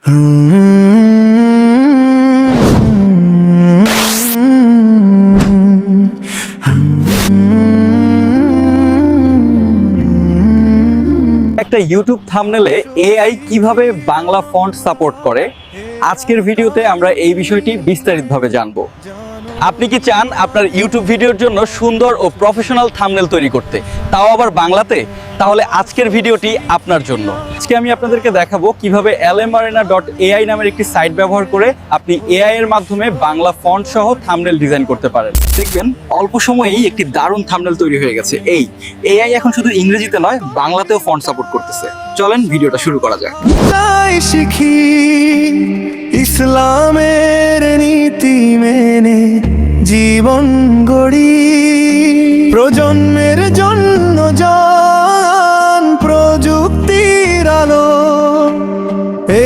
একটা YouTube থাম্বনেলে AI কিভাবে Bangla font support করে, আজকের ভিডিওতে আমরা এই বিষয়টি বিস্তারিতভাবে জানবো। আপনি কি চান আপনার ইউটিউব ভিডিওর জন্য সুন্দর ও প্রফেশনাল থাম্বনেল তৈরি করতে, তাও আবার বাংলাতে? তাহলে আজকের ভিডিওটি আপনার জন্য। আজকে আমি আপনাদেরকে দেখাবো কিভাবে lamarena.ai নামের একটি সাইট ব্যবহার করে আপনি এআই এর মাধ্যমে বাংলা ফন্ট সহ থাম্বনেল ডিজাইন করতে পারেন। দেখবেন অল্প সময়েই একটি দারুণ থাম্বনেল তৈরি হয়ে গেছে। এই এআই এখন শুধু ইংরেজিতে নয়, বাংলাতেও ফন্ট সাপোর্ট করতেছে। চলেন ভিডিওটা শুরু করা যাক। শিখি ইসলামের নীতি মেনে জীবন গড়ি, প্রজন্মের জন্য জান প্রযুক্তির আলো।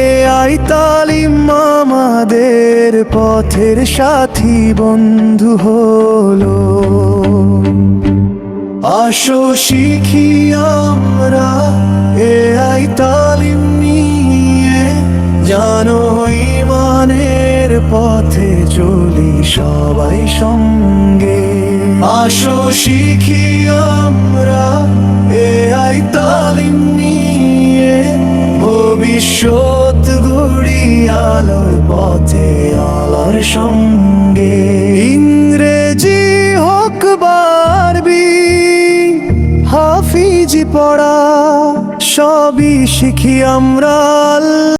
এআই তালিম আমাদের পথের সাথী বন্ধু হলো। আসো শিখি আমরা এআই তালিম নিয়ে, জানো ইমানের পথে চলি সবাই সঙ্গে। আসো শিখি আমরা এআই তালিম নিয়ে, ভবিষ্যৎ গড়ি আলোর পথে আলোর সঙ্গে। ইংরেজি হোক বারবি হাফিজি পড়া, সবই শিখি আমরা